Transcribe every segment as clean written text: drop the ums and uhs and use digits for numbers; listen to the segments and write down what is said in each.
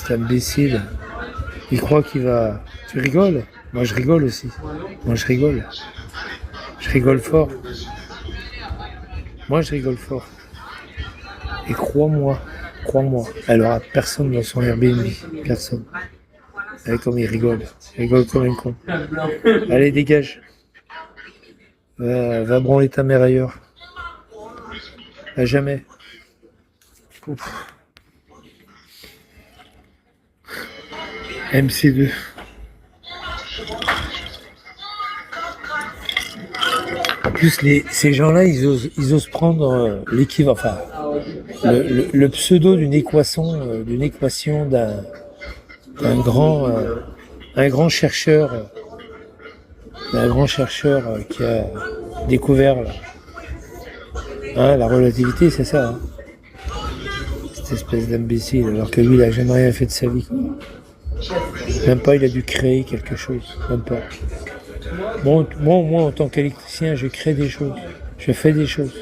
Cet imbécile. Il croit qu'il va... Tu rigoles? Moi je rigole aussi. Moi je rigole. Je rigole fort. Moi je rigole fort. Et crois-moi, elle aura personne dans son Airbnb. Personne. Allez comme il rigole. Il rigole comme un con. Allez, dégage. Va branler ta mère ailleurs. À jamais. Ouf. MC2. En plus, ces gens-là, ils osent prendre l'équivalent, enfin, le pseudo d'une équation, d'un grand chercheur, qui a découvert la relativité, c'est ça. Hein. Cette espèce d'imbécile, alors que lui, il n'a jamais rien fait de sa vie. Même pas, il a dû créer quelque chose. Même pas. Moi, en tant qu'électricien, je crée des choses. Je fais des choses.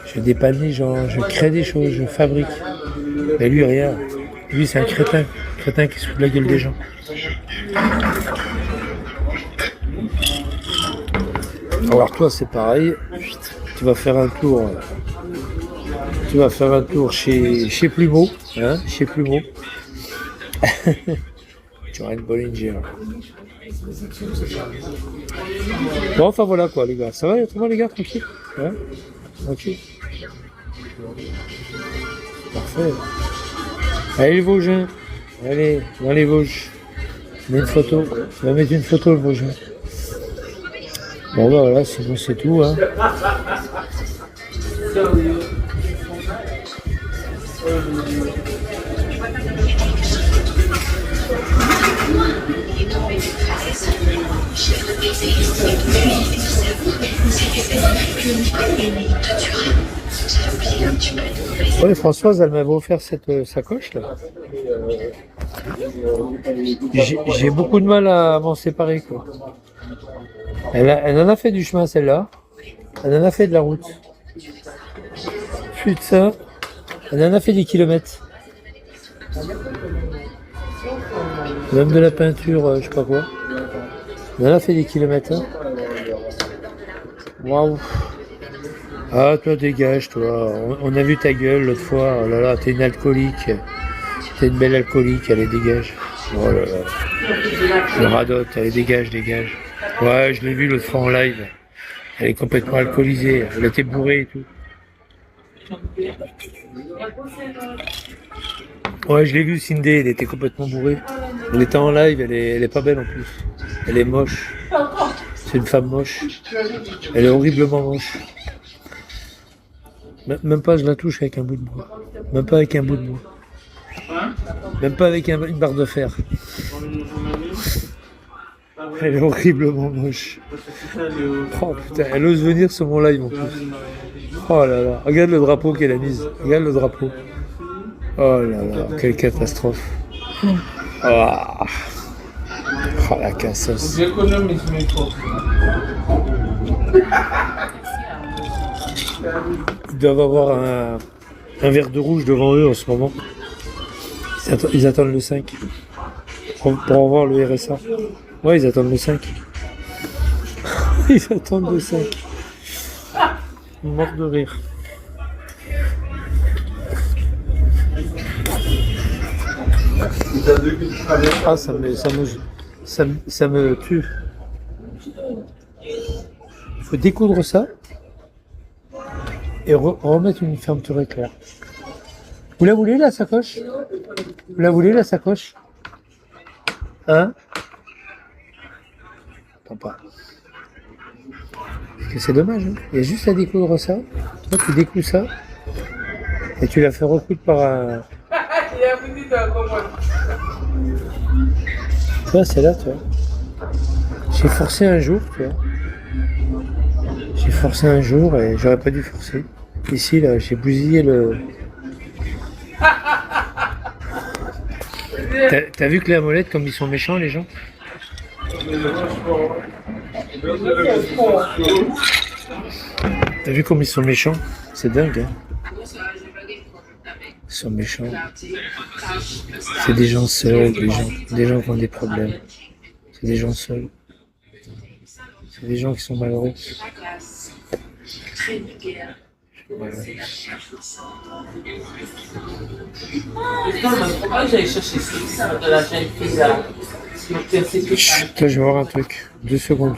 Je dépanne les gens, je crée des choses, je fabrique. Mais lui, rien. Lui, c'est un crétin. Crétin qui se fout de la gueule des gens. Alors toi, c'est pareil. Tu vas faire un tour. Chez Plumeau. Hein, chez Plumeau. Tu auras une Bollinger. Bon, enfin voilà quoi, les gars. Ça va, comment les gars, tranquille? Ouais, tranquille. Parfait. Allez, les Vosgiens. Allez, dans les Vosges. Mets une photo. Tu vas mettre une photo, le Vosgien. Bon, bah voilà, sinon c'est tout. Hein. Ouais, Françoise, elle m'avait offert cette sacoche là. J'ai beaucoup de mal à m'en séparer quoi. Elle en a fait du chemin celle-là. Elle en a fait de la route. Putain, elle en a fait des kilomètres. Même de la peinture, je sais pas quoi. Elle en a fait des kilomètres. Hein. Waouh. Ah, toi, dégage, toi. On a vu ta gueule l'autre fois. Oh là là, t'es une alcoolique. T'es une belle alcoolique, allez, dégage. Oh là là. Je radote, allez, dégage. Ouais, je l'ai vu l'autre fois en live. Elle est complètement alcoolisée. Elle était bourrée et tout. Ouais, je l'ai vu, Cindy, elle était complètement bourrée. Elle était en live, elle est pas belle en plus. Elle est moche. C'est une femme moche. Elle est horriblement moche. Même pas je la touche avec un bout de bois. Même pas avec un bout de bois. Même pas avec une barre de fer. Elle est horriblement moche. Oh putain, elle ose venir sur mon live en plus. Oh là là, regarde le drapeau qu'elle a mis. Regarde le drapeau. Oh là là, quelle catastrophe. Oh, la cassasse. Ils doivent avoir un verre de rouge devant eux en ce moment. Ils attendent le 5 pour avoir le RSA. Ouais, ils attendent le 5. Ils attendent le 5. Mort de rire. Ah, ça me tue. Il faut découdre ça et remettre une fermeture éclair. Vous la voulez la sacoche? Vous la voulez la sacoche? Hein? Attends pas. Parce que c'est dommage, hein. Il y a juste à découdre ça. Toi tu découds ça et tu la fais recoudre par un... Tu vois, c'est là, tu vois. J'ai forcé un jour, tu vois. J'ai forcé un jour et j'aurais pas dû forcer. Ici, là, j'ai bousillé le... T'as vu que la molette, comme ils sont méchants, les gens? T'as vu comme ils sont méchants? C'est dingue, hein. Ils sont méchants. C'est des gens seuls, des gens qui ont des problèmes. C'est des gens seuls. C'est des gens qui sont malheureux. Voilà. Chut, là, je vais voir un truc. 2 secondes.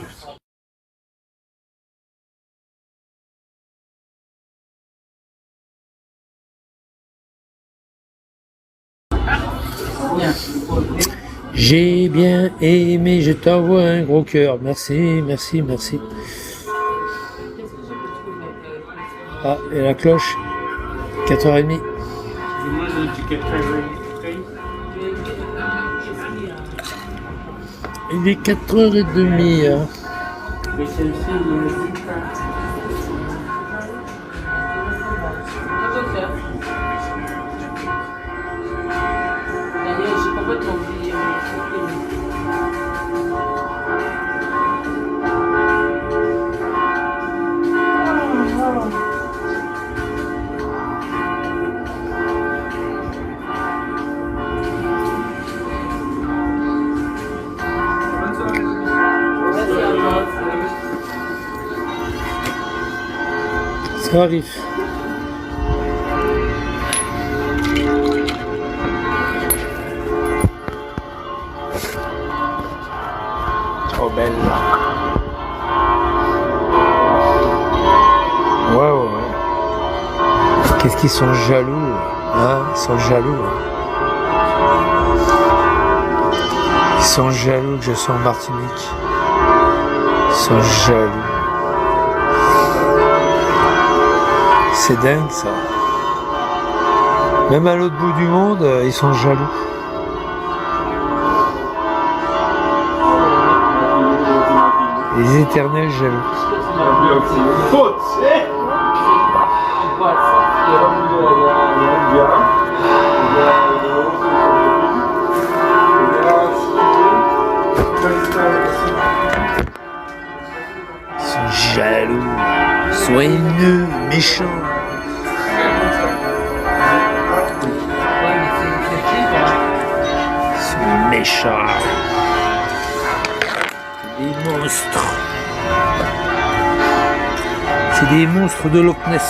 J'ai bien aimé, je t'envoie un gros cœur. Merci, merci, merci. Ah, et la cloche, 4h30. Il est 4h30. Hein. Ça arrive. Trop belle. Waouh. Qu'est-ce qu'ils sont jaloux. Hein? Ils sont jaloux. Ils sont jaloux que je sois en Martinique. Ils sont jaloux. C'est dingue ça. Même à l'autre bout du monde, ils sont jaloux. Les éternels jaloux. Ils sont jaloux. Sois haineux, méchant. Ils sont méchants. Des monstres. C'est des monstres de Loch Ness.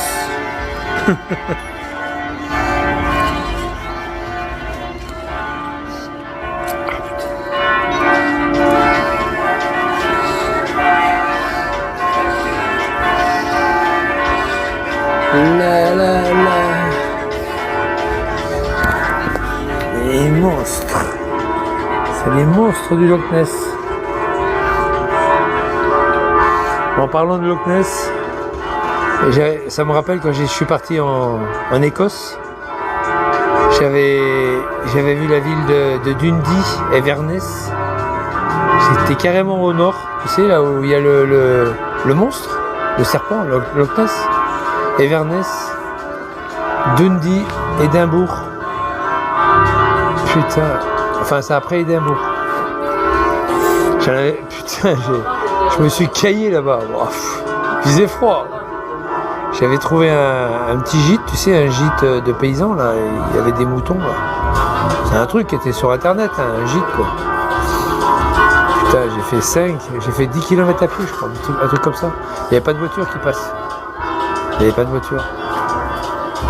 La la la. Les monstres. C'est les monstres du Loch Ness. En parlant de Loch Ness, ça me rappelle quand je suis parti en Écosse. J'avais vu la ville de Dundee, Inverness. J'étais carrément au nord, tu sais, là où il y a le monstre, le serpent, le Loch Ness. Inverness, Dundee, Édimbourg. Putain, enfin c'est après Édimbourg. Putain, je me suis caillé là-bas. Il faisait froid. J'avais trouvé un petit gîte, tu sais, un gîte de paysans là. Il y avait des moutons là. C'est un truc qui était sur internet, hein, un gîte quoi. Putain, j'ai fait 10 km à pied, je crois, un truc comme ça. Il n'y avait pas de voiture qui passe. Il n'y avait pas de voiture.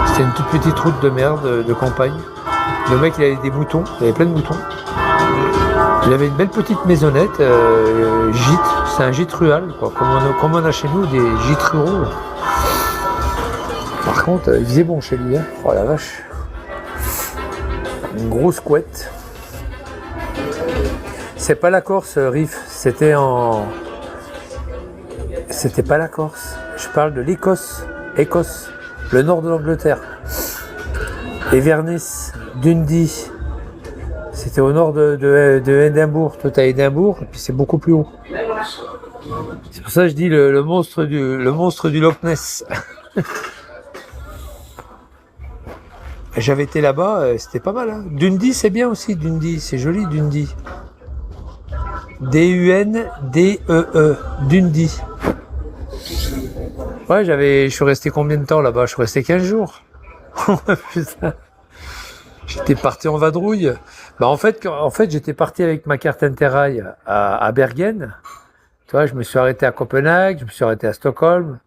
C'était une toute petite route de merde, de campagne. Le mec, il avait des moutons, il avait plein de moutons. Il avait une belle petite maisonnette, gîte. C'est un gîte rural, quoi. Comme on a chez nous des gîtes ruraux. Par contre, il faisait bon chez lui, hein. Oh la vache. Une grosse couette. C'est pas la Corse, Riff. C'était pas la Corse. Je parle de l'Écosse. Écosse. Le nord de l'Angleterre. Inverness, Dundee. C'était au nord de Édimbourg. Toi, t'as Édimbourg, et puis c'est beaucoup plus haut. C'est pour ça que je dis le monstre du Loch Ness. J'avais été là-bas, c'était pas mal. Hein. Dundee, c'est bien aussi. Dundee, c'est joli, Dundee. D-U-N-D-E-E. Dundee. Ouais, je suis resté combien de temps là-bas? Je suis resté 15 jours. Putain. J'étais parti en vadrouille. Bah, en fait, j'étais parti avec ma carte Interrail à Bergen. Tu vois, je me suis arrêté à Copenhague, je me suis arrêté à Stockholm.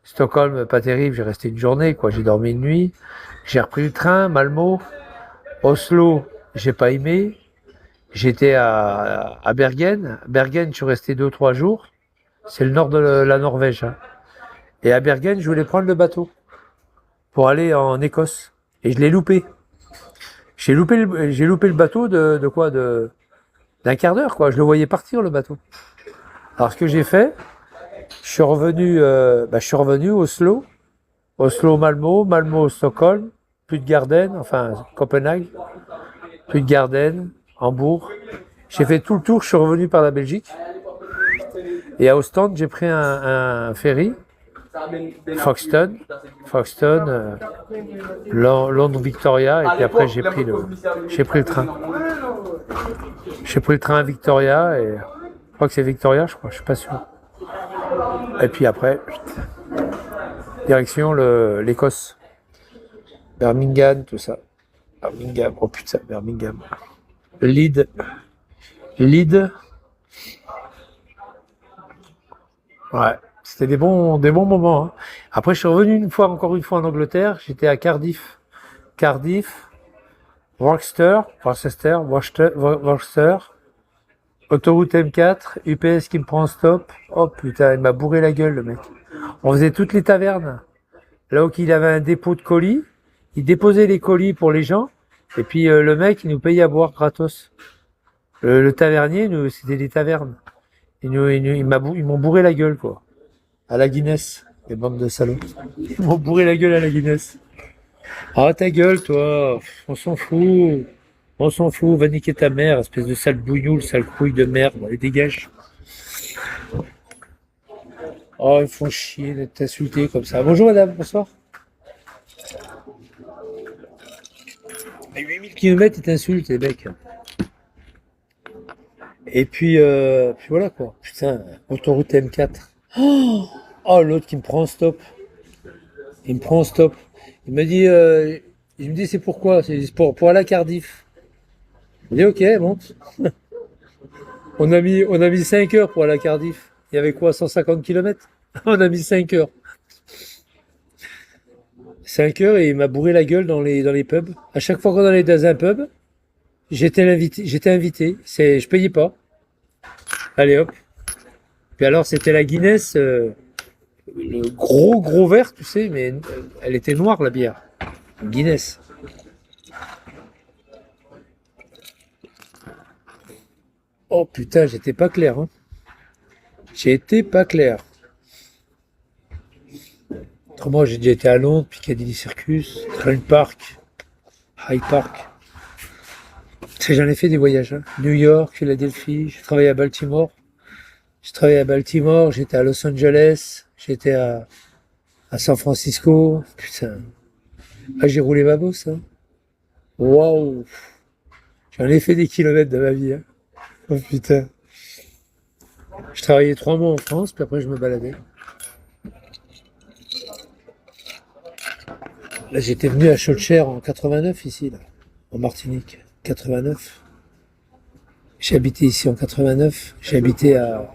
Stockholm, pas terrible, j'ai resté une journée, quoi. J'ai dormi une nuit. J'ai repris le train, Malmö. Oslo, j'ai pas aimé. J'étais à Bergen. Bergen, je suis resté 2 ou 3 jours. C'est le nord de la Norvège, hein. Et à Bergen, je voulais prendre le bateau pour aller en Écosse. Et je l'ai loupé. J'ai loupé le bateau de quoi d'un quart d'heure, quoi. Je le voyais partir, le bateau. Alors, ce que j'ai fait, je suis revenu Oslo. Oslo, Malmö, Malmö, Stockholm, plus de Garden, enfin Copenhague, plus de Garden, Hambourg. J'ai fait tout le tour, je suis revenu par la Belgique. Et à Ostende, j'ai pris un ferry, Folkestone, Londres Victoria, et puis après j'ai pris le train. J'ai pris le train à Victoria, et je crois que c'est Victoria, je crois, je suis pas sûr. Et puis après, direction l'Écosse, Birmingham, tout ça. Birmingham, oh putain, Birmingham. Leeds, ouais, c'était des bons moments, hein. Après, je suis revenu encore une fois en Angleterre. J'étais à Cardiff, Worcester, autoroute M4, UPS qui me prend en stop. Oh putain, il m'a bourré la gueule, le mec. On faisait toutes les tavernes. Là où il avait un dépôt de colis, il déposait les colis pour les gens, et puis le mec, il nous payait à boire gratos. Le tavernier, c'était des tavernes. Ils m'ont bourré la gueule, quoi. À la Guinness, les bandes de salauds. Ils m'ont bourré la gueule à la Guinness. Ah, ta gueule, toi. On s'en fout. On s'en fout. Va niquer ta mère, espèce de sale bouilloule, sale couille de merde. Allez, dégage. Oh, ils font chier d'être insultés comme ça. Bonjour, madame. Bonsoir. À 8000 km, ils t'insultent, les mecs. Et puis voilà, quoi. Putain, autoroute M4. Oh, l'autre qui me prend en stop. Il me prend en stop. Il me dit, c'est pourquoi? C'est pour aller à Cardiff. Je dis, ok, monte. On a mis 5 heures pour aller à Cardiff. Il y avait quoi, 150 km? On a mis 5 heures. 5 heures et il m'a bourré la gueule dans les pubs. À chaque fois qu'on allait dans un pub, j'étais invité. Je payais pas. Allez hop. Puis alors, c'était la Guinness, le gros verre, tu sais, mais elle était noire, la bière. Guinness. Oh putain, j'étais pas clair, hein. J'étais pas clair. Autrement, j'ai déjà été à Londres, Piccadilly Circus, Hyde Park. Tu sais, j'en ai fait des voyages, hein. New York, Philadelphie, j'ai travaillé à Baltimore. J'étais à Los Angeles, j'étais à San Francisco. Putain. Ah, j'ai roulé ma bosse, hein. Waouh. J'en ai fait des kilomètres de ma vie, hein. Oh putain. Je travaillais 3 mois en France, puis après je me baladais. Là, j'étais venu à Schœlcher en 89 ici, là, en Martinique. 89. J'ai habité ici en 89. J'ai habité en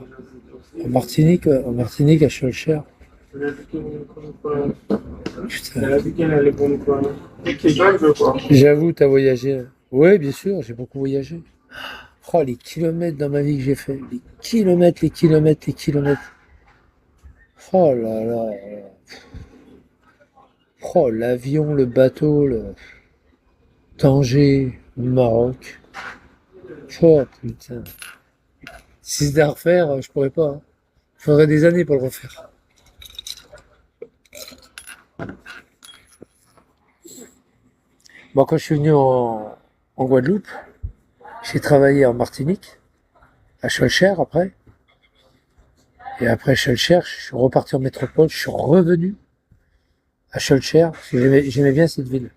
Martinique, à Schœlcher. Putain. J'avoue, t'as voyagé. Oui, bien sûr, j'ai beaucoup voyagé. Oh, les kilomètres dans ma vie que j'ai fait. Les kilomètres. Oh là là. Oh, l'avion, le bateau, Tanger, le Maroc. Oh putain. Si c'était à refaire, je pourrais pas, hein. Il faudrait des années pour le refaire. Bon, quand je suis venu en Guadeloupe, j'ai travaillé en Martinique, à Schœlcher après. Et après Schœlcher, je suis reparti en métropole, je suis revenu à Schœlcher, parce que j'aimais bien cette ville.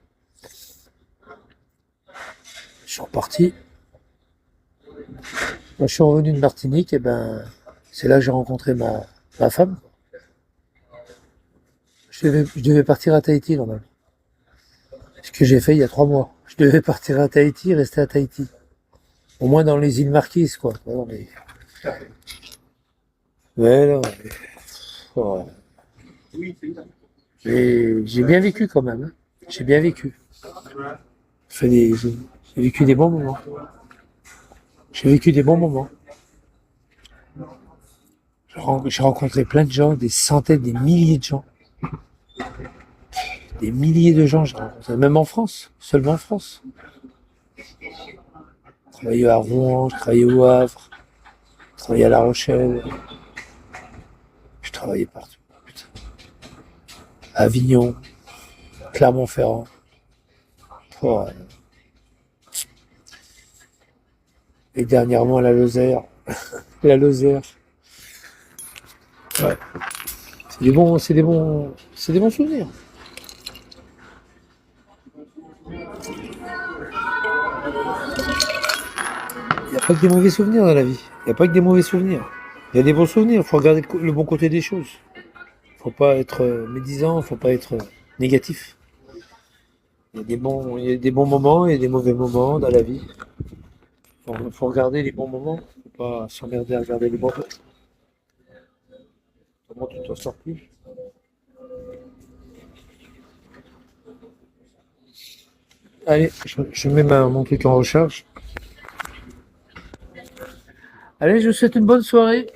Je suis reparti. Quand je suis revenu de Martinique, et ben, c'est là que j'ai rencontré ma femme. Je devais partir à Tahiti normalement. Ce que j'ai fait il y a 3 mois. Je devais partir à Tahiti, rester à Tahiti. Au moins dans les îles Marquises, quoi. Non, mais... Ouais, non, mais... Oh. J'ai bien vécu quand même. Hein. J'ai bien vécu. J'ai vécu des bons moments. J'ai vécu des bons moments. J'ai rencontré plein de gens, des centaines, des milliers de gens. Des milliers de gens, j'ai rencontré, même en France, seulement en France. Je travaillais à Rouen, je travaillais au Havre, je travaillais à La Rochelle. Je travaillais partout. Putain. Avignon, Clermont-Ferrand. Oh, et dernièrement la Lozère. La Lozère. Ouais. C'est des bons souvenirs. Il n'y a pas que des mauvais souvenirs dans la vie. Il n'y a pas que des mauvais souvenirs. Il y a des bons souvenirs. Il faut regarder le bon côté des choses. Il ne faut pas être médisant. Il ne faut pas être négatif. Il y a des bons moments et des mauvais moments dans la vie. Il faut regarder les bons moments. Il ne faut pas s'emmerder à regarder les mauvais. Comment tu t'en sors plus? Allez, je mets mon truc en recharge. Allez, je vous souhaite une bonne soirée.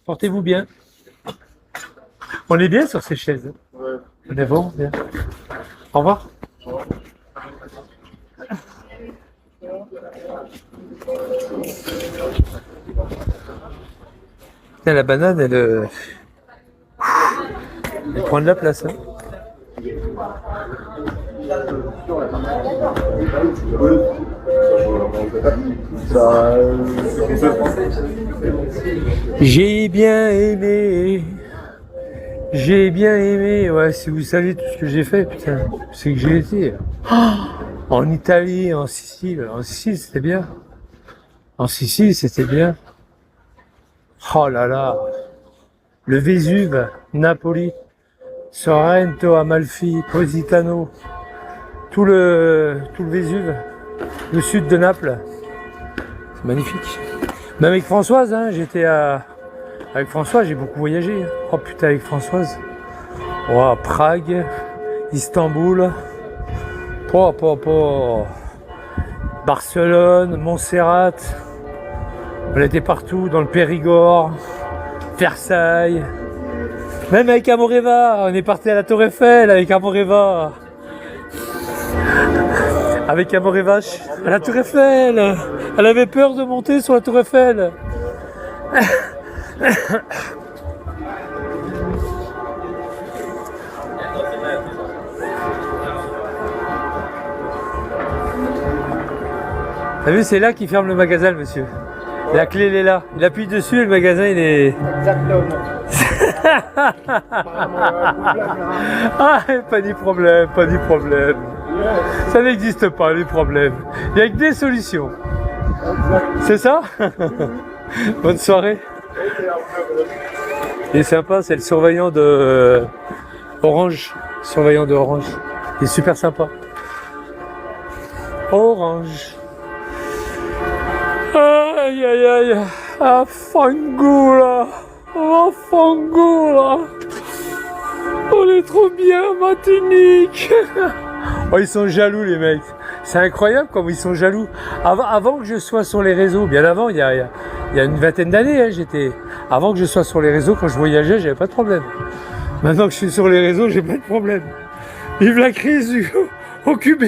Portez-vous bien. On est bien sur ces chaises. Ouais. On est bon, bien. Au revoir. Putain, la banane, elle prend de la place. Hein. J'ai bien aimé, ouais, si vous saviez tout ce que j'ai fait, putain, c'est que j'ai été. Oh, en Italie, en Sicile c'était bien. En Sicile c'était bien. Oh là là, le Vésuve, Napoli, Sorrento, Amalfi, Positano, tout le Vésuve, le sud de Naples, c'est magnifique. Même avec Françoise, hein, avec Françoise, j'ai beaucoup voyagé. Oh putain, avec Françoise. Oh, Prague, Istanbul, Barcelone, Montserrat. On était partout, dans le Périgord, Versailles. Même avec Amoreva, on est parti à la Tour Eiffel avec Amoreva. Avec Amoreva, à la Tour Eiffel. Elle avait peur de monter sur la Tour Eiffel. T'as vu, c'est là qu'il ferme le magasin, le monsieur. La clé, elle est là. Il appuie dessus et le magasin, il est... Ah, pas de problème, pas de problème. Ça n'existe pas, les problèmes. Il n'y a que des solutions. C'est ça? Bonne soirée. Il est sympa, c'est le surveillant de Orange. Surveillant de Orange. Il est super sympa. Orange. Aïe aïe aïe. Ah, Fangoula. Oh, Fangoula. On est trop bien, Martinique. Oh, ils sont jaloux, les mecs. C'est incroyable comme ils sont jaloux. Avant que je sois sur les réseaux, bien avant, il y a une vingtaine d'années, hein, avant que je sois sur les réseaux, quand je voyageais, j'avais pas de problème. Maintenant que je suis sur les réseaux, j'ai pas de problème. Vive la crise au QB.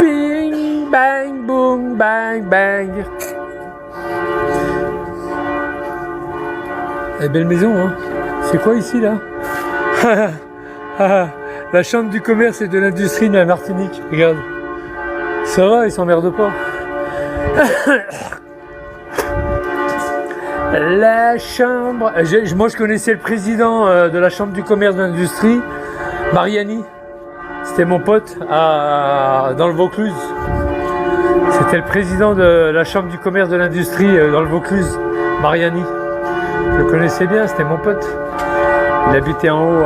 Bing, bang, boom, bang, bang. Eh, belle maison, hein. C'est quoi ici, là? La chambre du commerce et de l'industrie de la Martinique. Regarde. Ça va, ils s'emmerdent pas. La chambre... Moi, je connaissais le président de la chambre du commerce et de l'industrie, Mariani. C'était mon pote dans le Vaucluse. C'était le président de la chambre du commerce de l'industrie dans le Vaucluse, Mariani. Je le connaissais bien, c'était mon pote. Il habitait en haut,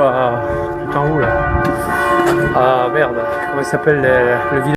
tout en haut là. Ah merde, comment il s'appelle le village?